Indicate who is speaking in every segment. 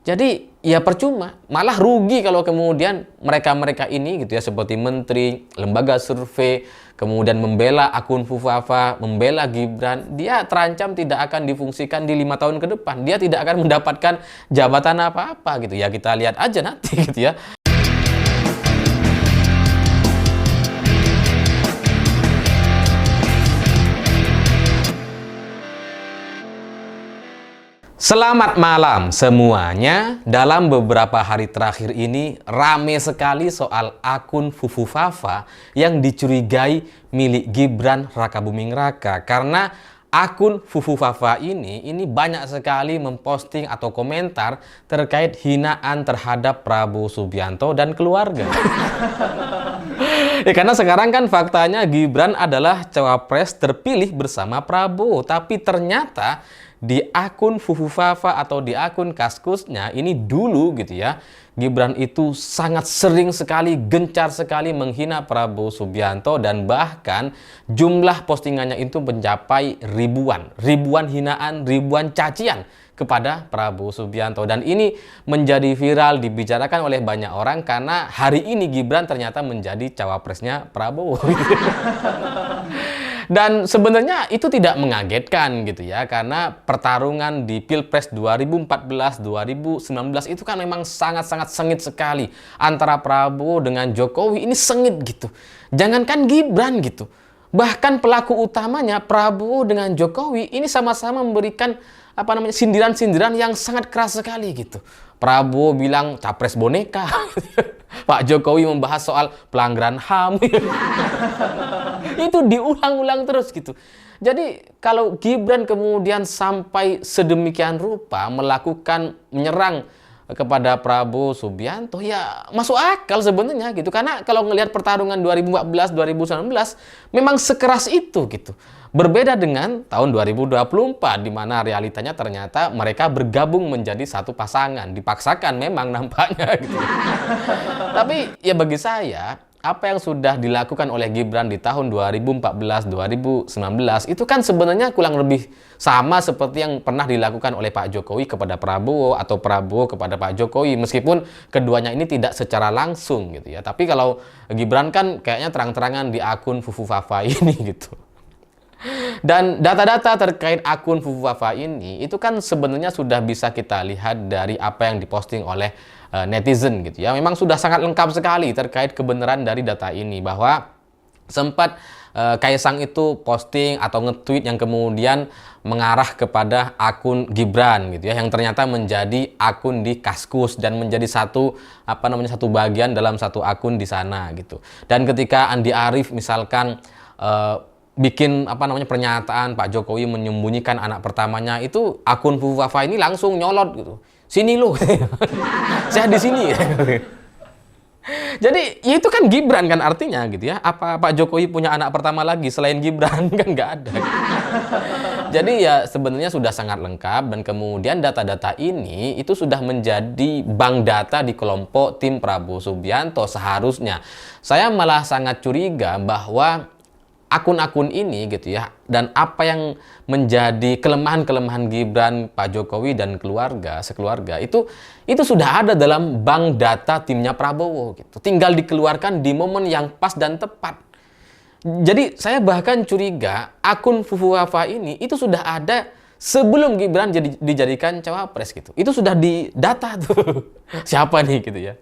Speaker 1: Jadi ya percuma, malah rugi kalau kemudian mereka-mereka ini gitu ya, seperti menteri, lembaga survei, kemudian membela akun Fufafa, membela Gibran, dia terancam tidak akan difungsikan di 5 tahun ke depan. Dia tidak akan mendapatkan jabatan apa-apa gitu ya, kita lihat aja nanti gitu ya. Selamat malam semuanya. Dalam beberapa hari terakhir ini rame sekali soal akun Fufufafa yang dicurigai milik Gibran Rakabuming Raka. Karena akun Fufufafa ini banyak sekali memposting atau komentar terkait hinaan terhadap Prabowo Subianto dan keluarga. Ya, karena sekarang kan faktanya Gibran adalah cawapres terpilih bersama Prabowo, tapi ternyata di akun Fufufafa atau di akun Kaskusnya ini dulu gitu ya, Gibran itu sangat sering sekali, gencar sekali menghina Prabowo Subianto, dan bahkan jumlah postingannya itu mencapai ribuan hinaan, ribuan cacian kepada Prabowo Subianto. Dan ini menjadi viral, dibicarakan oleh banyak orang karena hari ini Gibran ternyata menjadi cawapresnya Prabowo. Dan sebenarnya itu tidak mengagetkan gitu ya, karena pertarungan di Pilpres 2014-2019 itu kan memang sangat-sangat sengit sekali antara Prabowo dengan Jokowi. Ini sengit gitu. Jangankan Gibran gitu, bahkan pelaku utamanya Prabowo dengan Jokowi ini sama-sama memberikan sindiran-sindiran yang sangat keras sekali gitu. Prabowo bilang capres boneka. Pak Jokowi membahas soal pelanggaran HAM. Itu diulang-ulang terus gitu. Jadi kalau Gibran kemudian sampai sedemikian rupa menyerang kepada Prabowo Subianto, ya masuk akal sebenarnya gitu. Karena kalau ngelihat pertarungan 2014-2019 memang sekeras itu gitu. Berbeda dengan tahun 2024 di mana realitanya ternyata mereka bergabung menjadi satu pasangan. Dipaksakan memang nampaknya gitu. Tapi ya bagi saya, apa yang sudah dilakukan oleh Gibran di tahun 2014-2019 itu kan sebenarnya kurang lebih sama seperti yang pernah dilakukan oleh Pak Jokowi kepada Prabowo atau Prabowo kepada Pak Jokowi, meskipun keduanya ini tidak secara langsung gitu ya. Tapi kalau Gibran kan kayaknya terang-terangan di akun Fufufafa ini gitu. Dan data-data terkait akun Fufufafa ini itu kan sebenarnya sudah bisa kita lihat dari apa yang diposting oleh netizen gitu ya. Memang sudah sangat lengkap sekali terkait kebenaran dari data ini, bahwa sempat Kaisang itu posting atau nge-tweet yang kemudian mengarah kepada akun Gibran gitu ya, yang ternyata menjadi akun di Kaskus dan menjadi satu bagian dalam satu akun di sana gitu. Dan ketika Andi Arief misalkan bikin pernyataan Pak Jokowi menyembunyikan anak pertamanya, itu akun Fufufafa ini langsung nyolot gitu. Sini lo, saya di sini. Jadi ya itu kan Gibran kan artinya gitu ya. Apa Pak Jokowi punya anak pertama lagi selain Gibran? Kan nggak ada. Jadi ya sebenarnya sudah sangat lengkap, dan kemudian data-data ini itu sudah menjadi bank data di kelompok tim Prabowo Subianto seharusnya. Saya malah sangat curiga bahwa akun-akun ini gitu ya, dan apa yang menjadi kelemahan-kelemahan Gibran, Pak Jokowi dan sekeluarga itu sudah ada dalam bank data timnya Prabowo gitu. Tinggal dikeluarkan di momen yang pas dan tepat. Jadi saya bahkan curiga akun Fufufafa ini itu sudah ada sebelum Gibran dijadikan cawapres gitu. Itu sudah didata tuh. Siapa nih gitu ya.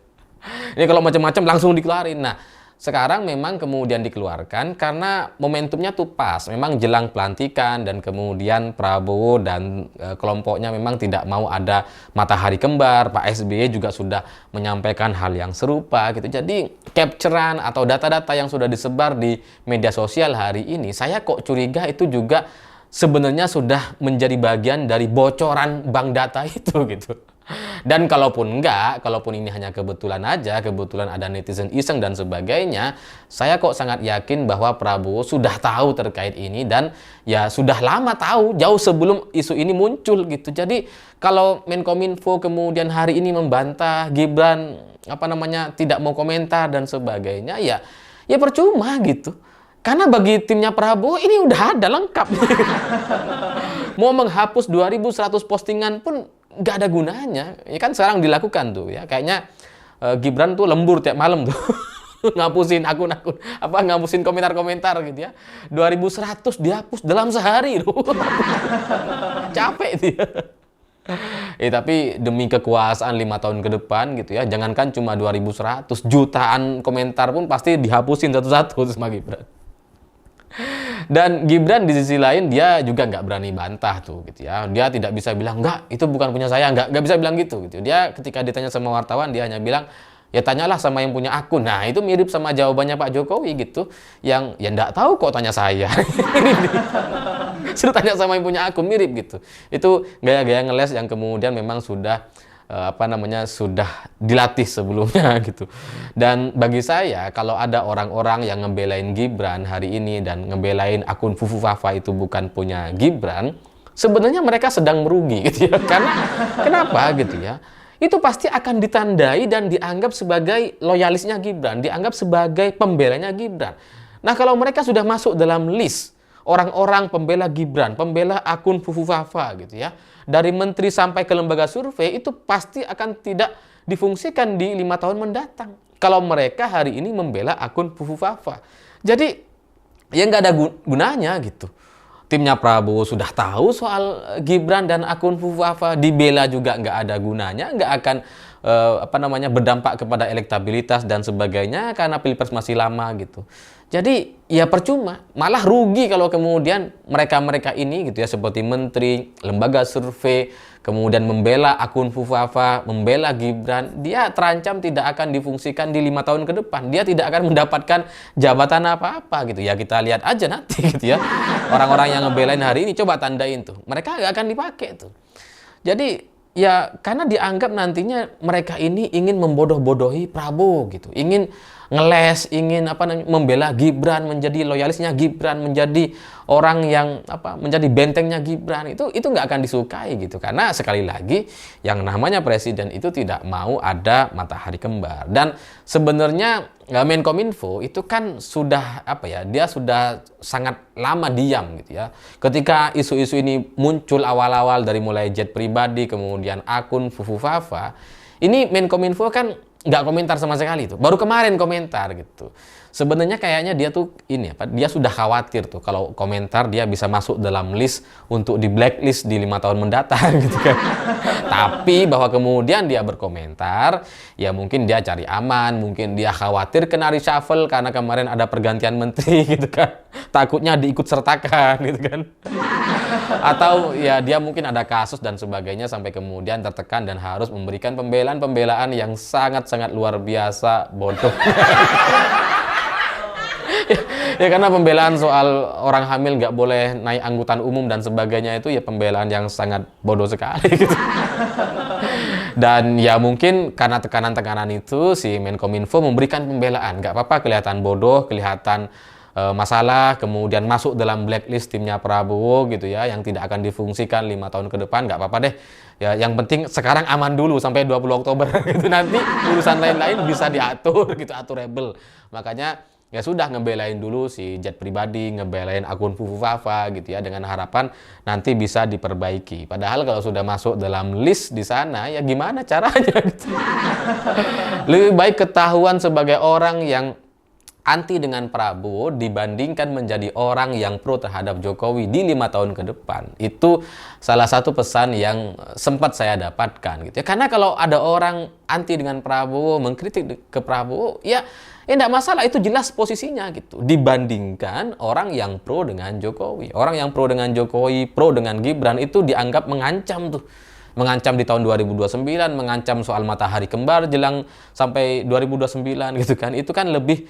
Speaker 1: Ini kalau macam-macam langsung dikeluarin. Nah, sekarang memang kemudian dikeluarkan karena momentumnya tuh pas. Memang jelang pelantikan, dan kemudian Prabowo dan kelompoknya memang tidak mau ada matahari kembar. Pak SBY juga sudah menyampaikan hal yang serupa gitu. Jadi capturean atau data-data yang sudah disebar di media sosial hari ini, saya kok curiga itu juga sebenarnya sudah menjadi bagian dari bocoran bank data itu gitu. Dan kalaupun ini hanya kebetulan ada netizen iseng dan sebagainya, saya kok sangat yakin bahwa Prabowo sudah tahu terkait ini, dan ya sudah lama tahu, jauh sebelum isu ini muncul gitu. Jadi kalau Menkominfo kemudian hari ini membantah Gibran tidak mau komentar dan sebagainya, ya percuma gitu. Karena bagi timnya Prabowo ini udah ada lengkap. Mau menghapus 2.100 postingan pun nggak ada gunanya. Ya kan sekarang dilakukan tuh ya. Kayaknya Gibran tuh lembur tiap malam tuh. Ngapusin akun-akun, ngapusin komentar-komentar gitu ya. 2100 dihapus dalam sehari loh. Capek dia. Tapi demi kekuasaan 5 tahun ke depan gitu ya, jangankan cuma 2100, jutaan komentar pun pasti dihapusin satu-satu sama Gibran. Dan Gibran di sisi lain dia juga nggak berani bantah tuh gitu ya. Dia tidak bisa bilang, enggak, itu bukan punya saya, nggak bisa bilang gitu. Dia ketika ditanya sama wartawan, dia hanya bilang, ya tanyalah sama yang punya akun. Nah, itu mirip sama jawabannya Pak Jokowi gitu. Yang, ya nggak tahu kok tanya saya. Suruh tanya sama yang punya akun, mirip gitu. Itu gaya-gaya ngeles yang kemudian memang sudah sudah dilatih sebelumnya gitu. Dan bagi saya, kalau ada orang-orang yang ngebelain Gibran hari ini dan ngebelain akun Fufu Fafa itu bukan punya Gibran, sebenarnya mereka sedang merugi gitu ya. Karena kenapa gitu ya? Itu pasti akan ditandai dan dianggap sebagai loyalisnya Gibran, dianggap sebagai pembelanya Gibran. Nah, kalau mereka sudah masuk dalam list orang-orang pembela Gibran, pembela akun Fufu Fafa gitu ya, dari menteri sampai ke lembaga survei, itu pasti akan tidak difungsikan di 5 tahun mendatang kalau mereka hari ini membela akun Fufu Fafa. Jadi ya nggak ada gunanya gitu. Timnya Prabowo sudah tahu soal Gibran dan akun Fufu Fafa, dibela juga nggak ada gunanya, nggak akan berdampak kepada elektabilitas dan sebagainya karena Pilpres masih lama gitu. Jadi ya percuma, malah rugi kalau kemudian mereka-mereka ini gitu ya, seperti menteri, lembaga survei, kemudian membela akun Fufu Fafa, membela Gibran, dia terancam tidak akan difungsikan di 5 tahun ke depan. Dia tidak akan mendapatkan jabatan apa-apa gitu. Ya kita lihat aja nanti gitu ya. Orang-orang yang ngebelain hari ini coba tandain tuh. Mereka nggak akan dipakai tuh. Jadi ya karena dianggap nantinya mereka ini ingin membodoh-bodohi Prabowo gitu. Ingin ngeles, ingin membela Gibran, menjadi loyalisnya Gibran, menjadi orang yang menjadi bentengnya Gibran. Itu nggak akan disukai gitu. Karena sekali lagi yang namanya presiden itu tidak mau ada matahari kembar. Dan sebenarnya Menkominfo itu kan sudah dia sudah sangat lama diam gitu ya. Ketika isu-isu ini muncul awal-awal dari mulai jet pribadi, kemudian akun Fufu Fafa, ini Menkominfo kan nggak komentar sama sekali tuh. Baru kemarin komentar gitu. Sebenarnya kayaknya dia tuh dia sudah khawatir tuh kalau komentar dia bisa masuk dalam list untuk di blacklist di 5 tahun mendatang gitu kan. Tapi bahwa kemudian dia berkomentar, ya mungkin dia cari aman, mungkin dia khawatir kena reshuffle karena kemarin ada pergantian menteri gitu kan. Takutnya diikut sertakan gitu kan. Atau ya dia mungkin ada kasus dan sebagainya sampai kemudian tertekan dan harus memberikan pembelaan yang sangat-sangat luar biasa bodoh. Ya karena pembelaan soal orang hamil nggak boleh naik angkutan umum dan sebagainya itu ya pembelaan yang sangat bodoh sekali gitu. Dan ya mungkin karena tekanan-tekanan itu si Menkominfo memberikan pembelaan. Nggak apa-apa kelihatan bodoh, kelihatan masalah, kemudian masuk dalam blacklist timnya Prabowo gitu ya, yang tidak akan difungsikan 5 tahun ke depan, nggak apa-apa deh. Ya, yang penting sekarang aman dulu sampai 20 Oktober gitu, nanti urusan lain-lain bisa diatur gitu, aturable. Makanya ya sudah ngebelain dulu si jet pribadi, ngebelain akun Fufu Fafa gitu ya, dengan harapan nanti bisa diperbaiki. Padahal kalau sudah masuk dalam list di sana, ya gimana caranya gitu. Lebih baik ketahuan sebagai orang yang anti dengan Prabowo dibandingkan menjadi orang yang pro terhadap Jokowi di 5 tahun ke depan. Itu salah satu pesan yang sempat saya dapatkan gitu ya. Karena kalau ada orang anti dengan Prabowo, mengkritik ke Prabowo, ya enggak masalah, itu jelas posisinya gitu. Dibandingkan orang yang pro dengan Jokowi. Orang yang pro dengan Jokowi, pro dengan Gibran itu dianggap mengancam tuh. Mengancam di tahun 2029, mengancam soal matahari kembar jelang sampai 2029 gitu kan. Itu kan lebih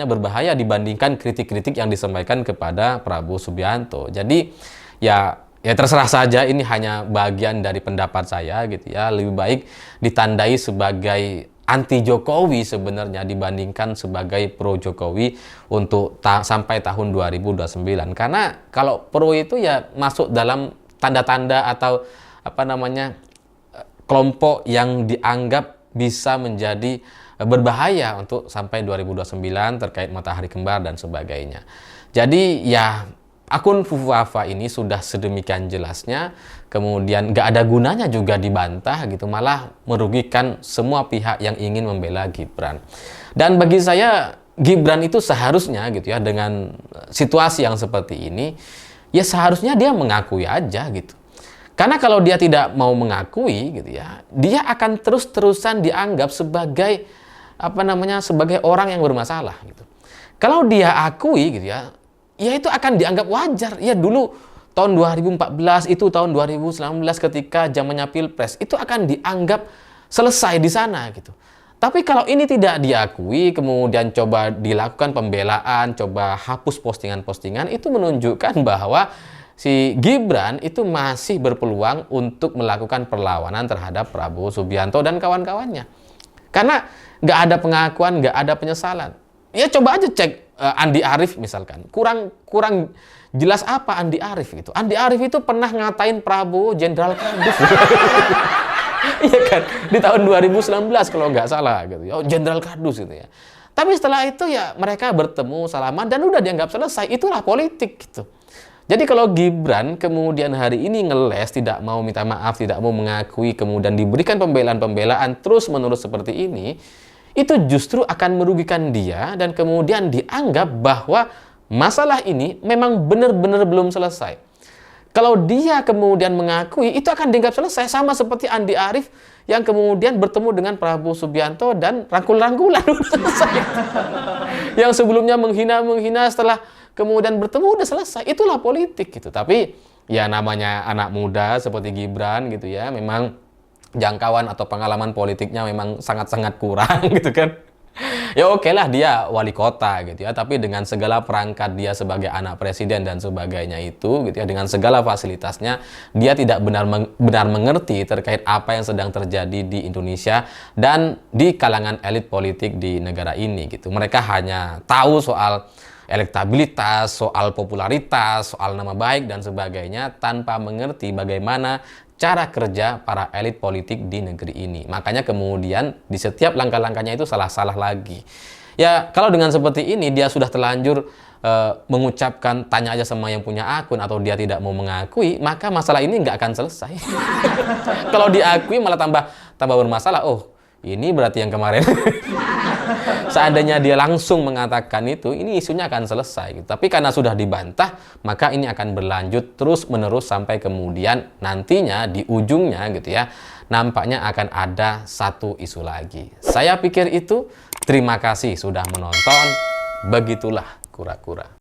Speaker 1: berbahaya dibandingkan kritik-kritik yang disampaikan kepada Prabowo Subianto. Jadi ya terserah saja, ini hanya bagian dari pendapat saya gitu ya. Lebih baik ditandai sebagai anti Jokowi sebenarnya dibandingkan sebagai pro Jokowi untuk sampai tahun 2029. Karena kalau pro itu ya masuk dalam tanda-tanda atau kelompok yang dianggap bisa menjadi berbahaya untuk sampai 2029 terkait matahari kembar dan sebagainya. Jadi ya akun Fufuafa ini sudah sedemikian jelasnya, kemudian nggak ada gunanya juga dibantah gitu, malah merugikan semua pihak yang ingin membela Gibran. Dan bagi saya, Gibran itu seharusnya gitu ya, dengan situasi yang seperti ini, ya seharusnya dia mengakui aja gitu. Karena kalau dia tidak mau mengakui gitu ya, dia akan terus-terusan dianggap sebagai sebagai orang yang bermasalah gitu. Kalau dia akui gitu ya itu akan dianggap wajar. Ya dulu tahun 2014 itu tahun 2019 ketika zamannya Pilpres itu akan dianggap selesai di sana gitu. Tapi kalau ini tidak diakui, kemudian coba dilakukan pembelaan, coba hapus postingan-postingan, itu menunjukkan bahwa si Gibran itu masih berpeluang untuk melakukan perlawanan terhadap Prabowo Subianto dan kawan-kawannya. Karena nggak ada pengakuan, nggak ada penyesalan. Ya coba aja cek Andi Arief misalkan. Kurang jelas apa Andi Arief itu. Andi Arief itu pernah ngatain Prabowo Jenderal Kardus. Iya kan? Di tahun 2019 kalau nggak salah gitu. Oh, Jenderal Kardus gitu ya. Tapi setelah itu ya mereka bertemu, salaman, dan udah dianggap selesai. Itulah politik gitu. Jadi kalau Gibran kemudian hari ini ngeles, tidak mau minta maaf, tidak mau mengakui, kemudian diberikan pembelaan-pembelaan terus-menerus seperti ini, itu justru akan merugikan dia dan kemudian dianggap bahwa masalah ini memang benar-benar belum selesai. Kalau dia kemudian mengakui, itu akan dianggap selesai, sama seperti Andi Arief yang kemudian bertemu dengan Prabowo Subianto dan rangkul-rangkulan udah selesai. Yang sebelumnya menghina-menghina, setelah kemudian bertemu udah selesai. Itulah politik gitu. Tapi ya namanya anak muda seperti Gibran gitu ya, memang jangkauan atau pengalaman politiknya memang sangat-sangat kurang gitu kan. Ya oke lah dia wali kota gitu ya, tapi dengan segala perangkat dia sebagai anak presiden dan sebagainya itu gitu ya, dengan segala fasilitasnya, dia tidak benar mengerti terkait apa yang sedang terjadi di Indonesia dan di kalangan elit politik di negara ini gitu. Mereka hanya tahu soal elektabilitas, soal popularitas, soal nama baik dan sebagainya, tanpa mengerti bagaimana cara kerja para elit politik di negeri ini. Makanya kemudian di setiap langkah-langkahnya itu salah-salah lagi. Ya kalau dengan seperti ini dia sudah terlanjur mengucapkan tanya aja sama yang punya akun, atau dia tidak mau mengakui, maka masalah ini nggak akan selesai. Kalau diakui malah tambah bermasalah. Oh, ini berarti yang kemarin. Seandainya dia langsung mengatakan itu, ini isunya akan selesai. Tapi karena sudah dibantah, maka ini akan berlanjut terus-menerus sampai kemudian nantinya di ujungnya gitu ya, nampaknya akan ada satu isu lagi. Saya pikir itu. Terima kasih sudah menonton. Begitulah kura-kura.